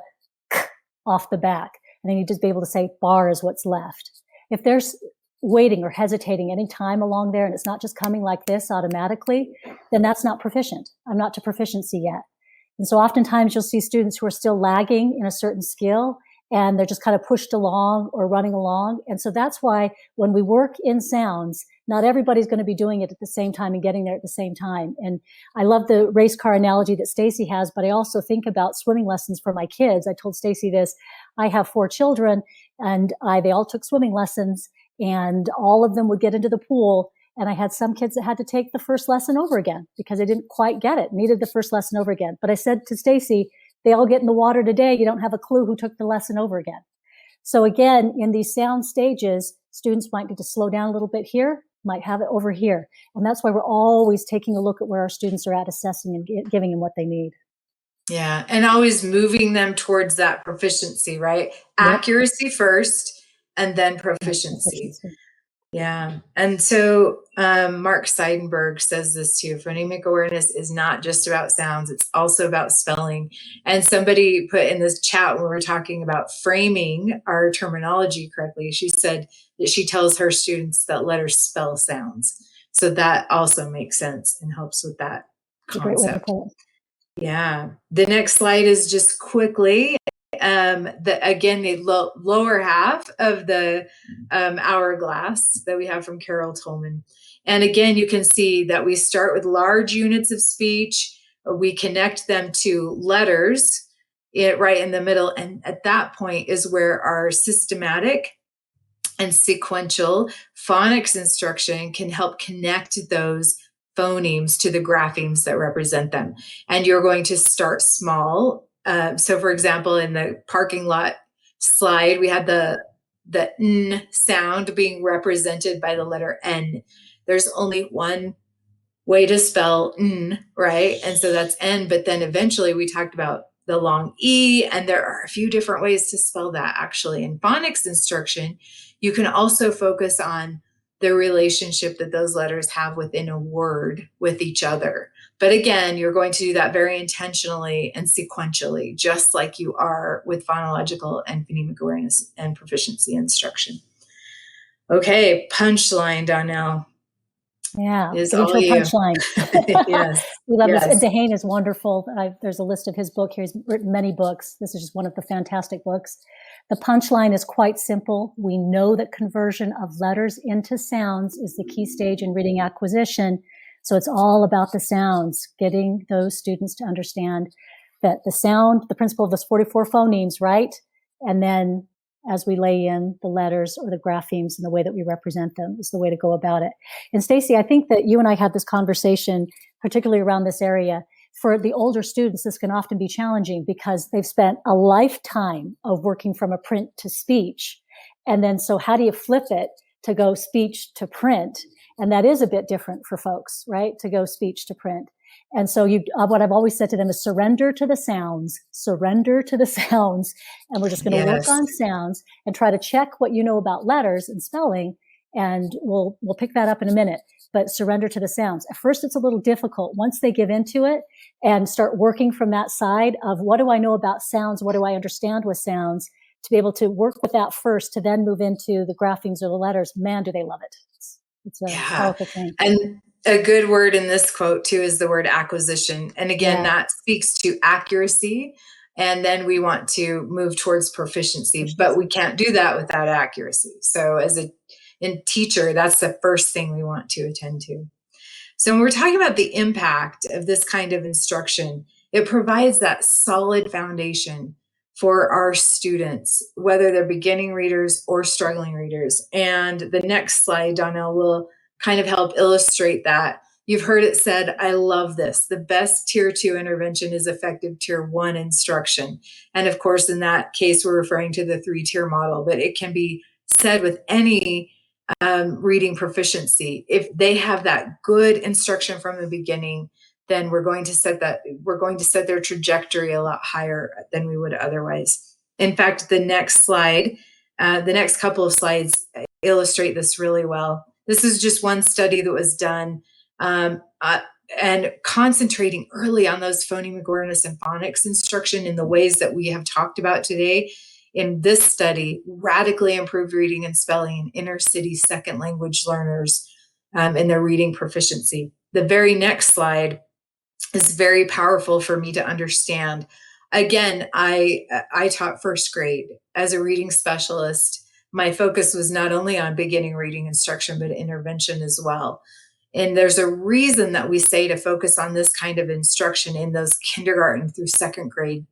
k off the back, and then you just be able to say bar is what's left. If there's waiting or hesitating any time along there, and it's not just coming like this automatically, then that's not proficient. I'm not to proficiency yet. And so oftentimes you'll see students who are still lagging in a certain skill, and they're just kind of pushed along or running along. And so that's why when we work in sounds, not everybody's going to be doing it at the same time and getting there at the same time. And I love the race car analogy that Stacey has, but I also think about swimming lessons for my kids. I told Stacey this, I have 4 children, and they all took swimming lessons, and all of them would get into the pool. And I had some kids that had to take the first lesson over again because they didn't quite get it, needed the first lesson over again. But I said to Stacey, they all get in the water today. You don't have a clue who took the lesson over again. So again, in these sound stages, students might need to slow down a little bit here, might have it over here. And that's why we're always taking a look at where our students are at, assessing and giving them what they need. Yeah, and always moving them towards that proficiency, right? Yep. Accuracy first, and then proficiency. Yeah. And so Mark Seidenberg says this too, phonemic awareness is not just about sounds, it's also about spelling. And somebody put in this chat when we were talking about framing our terminology correctly, she said that she tells her students that letters spell sounds. So that also makes sense and helps with that concept. Yeah. The next slide is just quickly the lower half of the hourglass that we have from Carol Tolman. And again, you can see that we start with large units of speech. We connect them to letters right in the middle. And at that point is where our systematic and sequential phonics instruction can help connect those phonemes to the graphemes that represent them. And you're going to start small. So for example, in the parking lot slide, we had the N sound being represented by the letter N. There's only one way to spell N, right? And so that's N, but then eventually we talked about the long E, and there are a few different ways to spell that actually. In phonics instruction, you can also focus on the relationship that those letters have within a word with each other. But again, you're going to do that very intentionally and sequentially, just like you are with phonological and phonemic awareness and proficiency instruction. Okay, punchline, Donnell. Yeah, Is getting all to a you. punchline. Yes. We love this. And Yes. Dehane is wonderful. There's a list of his book here. He's written many books. This is just one of the fantastic books. The punchline is quite simple. We know that conversion of letters into sounds is the key stage in reading acquisition. So it's all about the sounds, getting those students to understand that the sound, the principle of those 44 phonemes, right? And then as we lay in the letters or the graphemes and the way that we represent them is the way to go about it. And Stacy, I think that you and I had this conversation, particularly around this area. For the older students, this can often be challenging because they've spent a lifetime of working from a print to speech. And then, so how do you flip it to go speech to print? And that is a bit different for folks, right? To go speech to print. And so what I've always said to them is surrender to the sounds, and we're just going to work on sounds and try to check what you know about letters and spelling. And we'll pick that up in a minute, but surrender to the sounds. At first, it's a little difficult. Once they give into it and start working from that side of what do I know about sounds? What do I understand with sounds? To be able to work with that first, to then move into the graphemes or the letters, man, do they love it. It's a powerful thing. And a good word in this quote too is the word acquisition. And again, that speaks to accuracy. And then we want to move towards proficiency, but we can't do that without accuracy. So as a teacher, that's the first thing we want to attend to. So when we're talking about the impact of this kind of instruction, it provides that solid foundation for our students, whether they're beginning readers or struggling readers. And the next slide, Donnell, will kind of help illustrate that. You've heard it said, I love this. The best tier 2 intervention is effective tier 1 instruction. And of course, in that case, we're referring to the 3-tier model, but it can be said with any reading proficiency. If they have that good instruction from the beginning, then we're going to set their trajectory a lot higher than we would otherwise. In fact, the next slide, the next couple of slides illustrate this really well. This is just one study that was done and concentrating early on those phonemic awareness and phonics instruction in the ways that we have talked about today. In this study, radically improved reading and spelling in inner city second language learners in their reading proficiency. The very next slide is very powerful for me to understand. Again, I taught first grade as a reading specialist. My focus was not only on beginning reading instruction, but intervention as well. And there's a reason that we say to focus on this kind of instruction in those kindergarten through second grade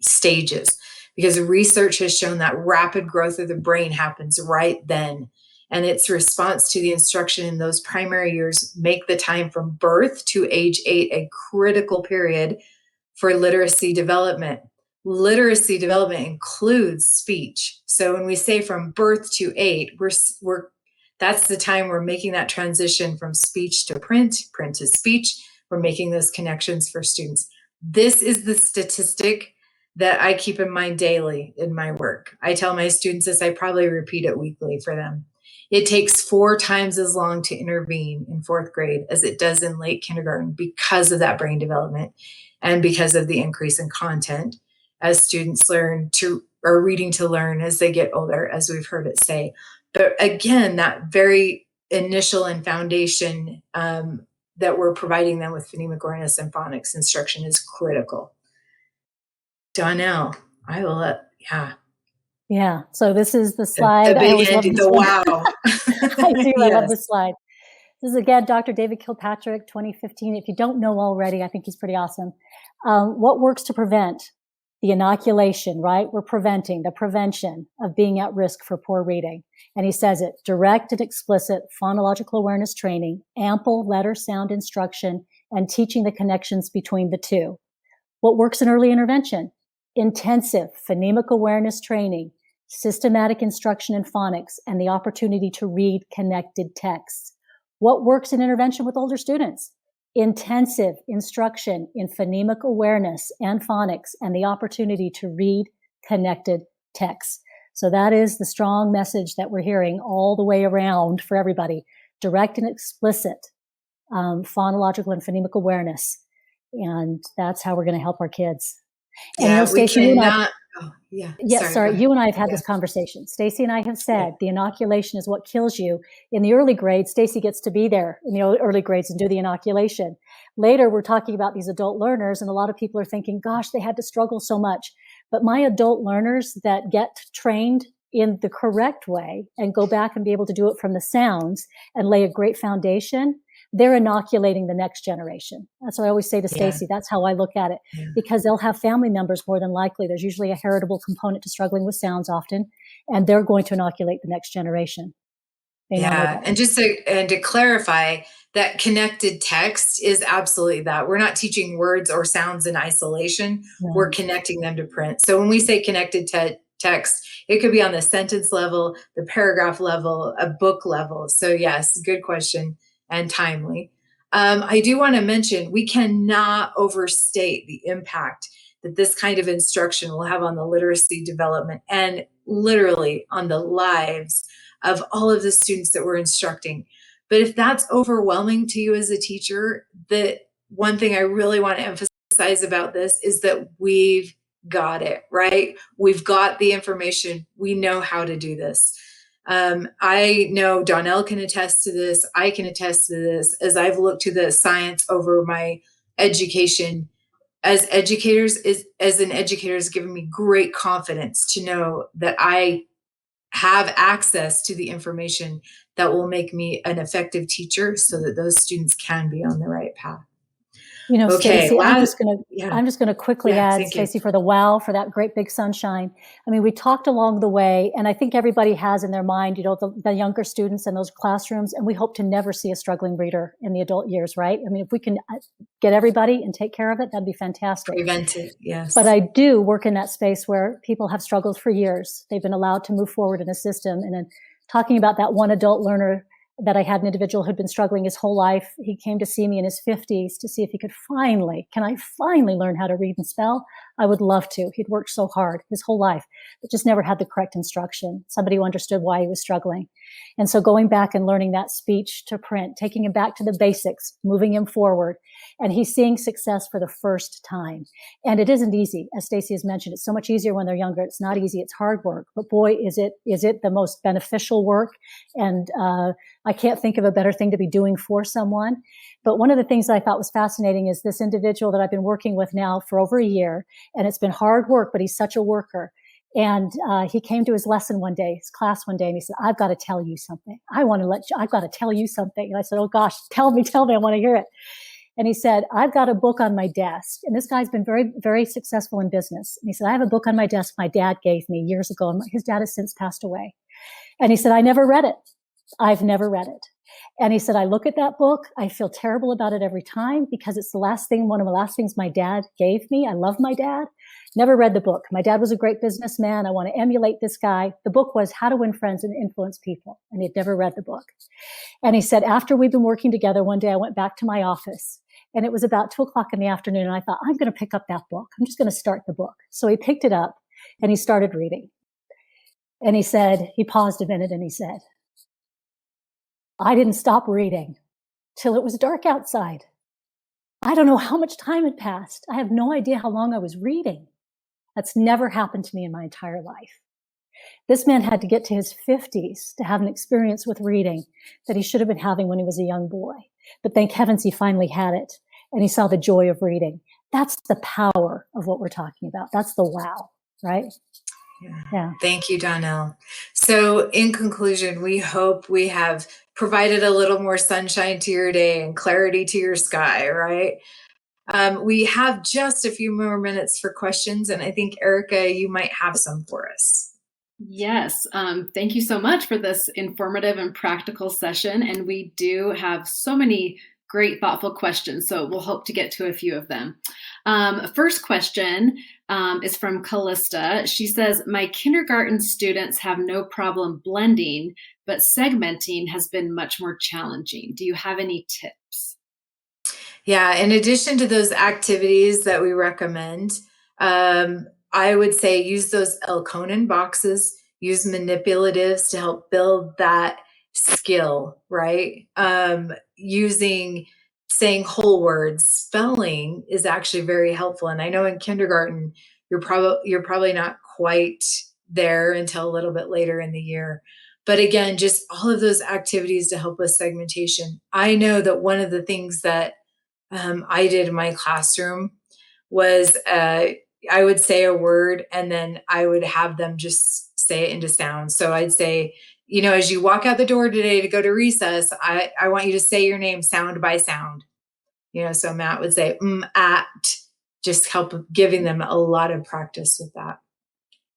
stages, because research has shown that rapid growth of the brain happens right then. And its response to the instruction in those primary years make the time from birth to age 8 a critical period for literacy development. Literacy development includes speech. So when we say from birth to 8, that's the time we're making that transition from speech to print to speech. We're making those connections for students. This is the statistic that I keep in mind daily in my work. I tell my students this, I probably repeat it weekly for them. It takes 4 times as long to intervene in 4th grade as it does in late kindergarten because of that brain development and because of the increase in content as students are reading to learn as they get older, as we've heard it say. But again, that very initial and foundation that we're providing them with phonemic awareness and phonics instruction is critical. Donnell, I will Yeah. So this is the slide. I always love this one. Wow. I do. Yes. I love this slide. This is again, Dr. David Kilpatrick, 2015. If you don't know already, I think he's pretty awesome. What works to prevent the inoculation, right? We're preventing the prevention of being at risk for poor reading. And he says it, direct and explicit phonological awareness training, ample letter sound instruction, and teaching the connections between the two. What works in early intervention? Intensive phonemic awareness training, systematic instruction in phonics, and the opportunity to read connected texts. What works in intervention with older students? Intensive instruction in phonemic awareness and phonics, and the opportunity to read connected texts. So that is the strong message that we're hearing all the way around for everybody. Direct and explicit phonological and phonemic awareness. And that's how we're going to help our kids. And yeah, we cannot. Oh, yeah. Yes, Go sorry. ahead. You and I have had Yeah. this conversation. Stacy and I have said Yeah. the inoculation is what kills you. In the early grades, Stacy gets to be there in the early grades and do the inoculation. Later, we're talking about these adult learners, and a lot of people are thinking, gosh, they had to struggle so much. But my adult learners that get trained in the correct way and go back and be able to do it from the sounds and lay a great foundation, they're inoculating the next generation. That's what I always say to Stacy. That's how I look at it, because they'll have family members more than likely. There's usually a heritable component to struggling with sounds often, and they're going to inoculate the next generation. They now know that. And just to clarify, that connected text is absolutely that. We're not teaching words or sounds in isolation. No. We're connecting them to print. So when we say connected text, it could be on the sentence level, the paragraph level, a book level. So yes, good question and timely. I do want to mention, we cannot overstate the impact that this kind of instruction will have on the literacy development and literally on the lives of all of the students that we're instructing. But if that's overwhelming to you as a teacher, the one thing I really want to emphasize about this is that we've got it, right? We've got the information. We know how to do this. I know Donnell can attest to this. I can attest to this as I've looked to the science over my education. As an educator has given me great confidence to know that I have access to the information that will make me an effective teacher so that those students can be on the right path. You know, Okay, Stacy, I'm just going to quickly add, Stacy, for the wow, for that great big sunshine. I mean, we talked along the way, and I think everybody has in their mind, you know, the younger students in those classrooms, and we hope to never see a struggling reader in the adult years, right? I mean, if we can get everybody and take care of it, that'd be fantastic. Prevent it, yes. But I do work in that space where people have struggled for years. They've been allowed to move forward in a system. And then talking about that one adult learner that I had, an individual who'd been struggling his whole life. He came to see me in his 50s to see if he could can I finally learn how to read and spell? I would love to. He'd worked so hard his whole life, but just never had the correct instruction. Somebody who understood why he was struggling. And so going back and learning that speech to print, taking him back to the basics, moving him forward, and he's seeing success for the first time. And it isn't easy. As Stacy has mentioned, it's so much easier when they're younger. It's not easy. It's hard work, but boy, is it the most beneficial work. And, I can't think of a better thing to be doing for someone. But one of the things that I thought was fascinating is this individual that I've been working with now for over a year, and it's been hard work, but he's such a worker. And he came to his lesson one day, his class one day, and he said, I've got to tell you something. I've got to tell you something. And I said, oh gosh, tell me, I want to hear it. And he said, I've got a book on my desk. And this guy's been very, very successful in business. And he said, I have a book on my desk my dad gave me years ago, and his dad has since passed away. And he said, I never read it. I've never read it. And he said, I look at that book. I feel terrible about it every time because it's one of the last things my dad gave me. I love my dad. Never read the book. My dad was a great businessman. I want to emulate this guy. The book was How to Win Friends and Influence People. And he'd never read the book. And he said, after we've been working together, one day I went back to my office and it was about 2:00 in the afternoon. And I thought, I'm going to pick up that book. I'm just going to start the book. So he picked it up and he started reading. And he said, he paused a minute and he said, I didn't stop reading till it was dark outside. I don't know how much time had passed. I have no idea how long I was reading. That's never happened to me in my entire life. This man had to get to his 50s to have an experience with reading that he should have been having when he was a young boy. But thank heavens he finally had it, and he saw the joy of reading. That's the power of what we're talking about. That's the wow, right? Yeah. Thank you, Donnell. So in conclusion, we hope we have provided a little more sunshine to your day and clarity to your sky, right? We have just a few more minutes for questions, and I think, Erica, you might have some for us. Yes. Thank you so much for this informative and practical session. And we do have so many great, thoughtful questions, so we'll hope to get to a few of them. First question is from Callista. She says, my kindergarten students have no problem blending, but segmenting has been much more challenging. Do you have any tips? Yeah, in addition to those activities that we recommend, I would say use those Elkonin boxes, use manipulatives to help build that skill, right? Saying whole words, spelling is actually very helpful. And I know in kindergarten, you're probably not quite there until a little bit later in the year. But again, just all of those activities to help with segmentation. I know that one of the things that I did in my classroom was I would say a word and then I would have them just say it into sound. So I'd say, as you walk out the door today to go to recess, I want you to say your name sound by sound. So Matt would say, at, just help giving them a lot of practice with that.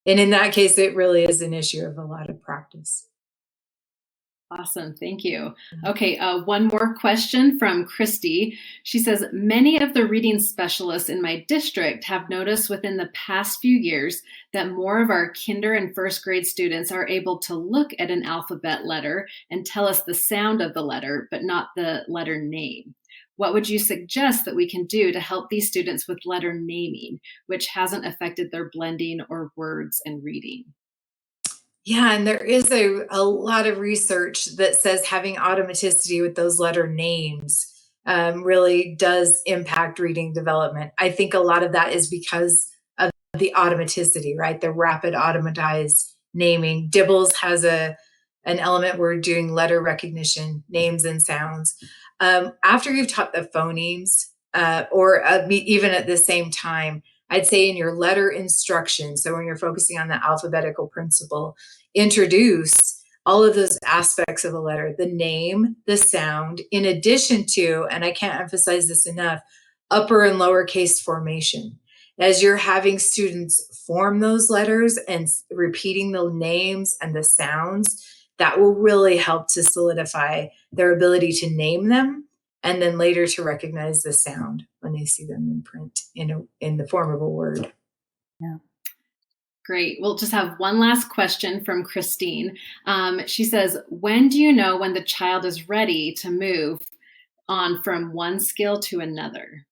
And in that case, it really is an issue of a lot of practice. Awesome. Thank you. Okay. One more question from Christy. She says, many of the reading specialists in my district have noticed within the past few years that more of our kinder and first grade students are able to look at an alphabet letter and tell us the sound of the letter, but not the letter name. What would you suggest that we can do to help these students with letter naming, which hasn't affected their blending or words and reading? Yeah, and there is a lot of research that says having automaticity with those letter names really does impact reading development. I think a lot of that is because of the automaticity, right? The rapid automatized naming. Dibbles has an element where we're doing letter recognition, names and sounds. After you've taught the phonemes, or even at the same time, I'd say in your letter instruction, so when you're focusing on the alphabetical principle, introduce all of those aspects of a letter, the name, the sound, in addition to, and I can't emphasize this enough, upper and lowercase formation. As you're having students form those letters and repeating the names and the sounds, that will really help to solidify their ability to name them and then later to recognize the sound when they see them in print in the form of a word. Yeah. Great. We'll just have one last question from Christine. She says, when do you know when the child is ready to move on from one skill to another?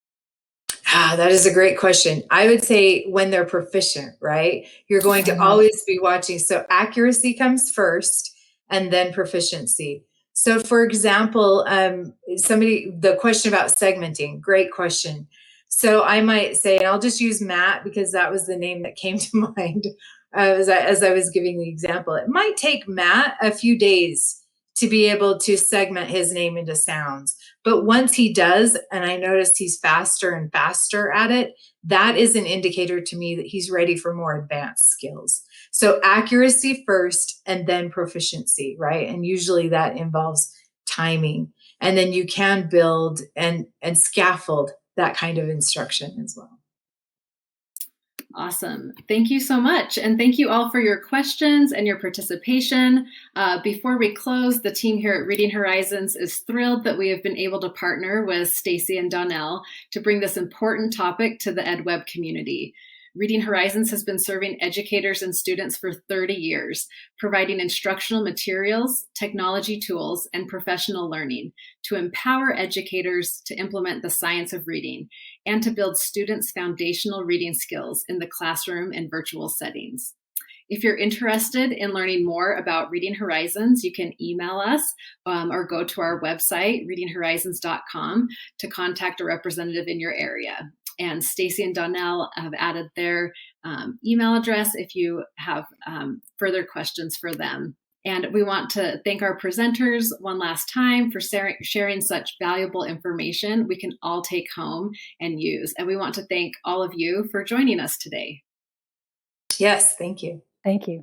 That is a great question. I would say when they're proficient, right? You're going to always be watching. So accuracy comes first and then proficiency. So for example, the question about segmenting, great question. So I might say, and I'll just use Matt because that was the name that came to mind as I was giving the example. It might take Matt a few days to be able to segment his name into sounds. But once he does, and I noticed he's faster and faster at it, that is an indicator to me that he's ready for more advanced skills. So accuracy first and then proficiency, right? And usually that involves timing. And then you can build and scaffold that kind of instruction as well. Awesome. Thank you so much. And thank you all for your questions and your participation. Before we close, the team here at Reading Horizons is thrilled that we have been able to partner with Stacy and Donnell to bring this important topic to the EdWeb community. Reading Horizons has been serving educators and students for 30 years, providing instructional materials, technology tools, and professional learning to empower educators to implement the science of reading and to build students' foundational reading skills in the classroom and virtual settings. If you're interested in learning more about Reading Horizons, you can email us or go to our website, readinghorizons.com, to contact a representative in your area. And Stacy and Donnell have added their email address if you have further questions for them. And we want to thank our presenters one last time for sharing such valuable information we can all take home and use. And we want to thank all of you for joining us today. Yes, thank you. Thank you.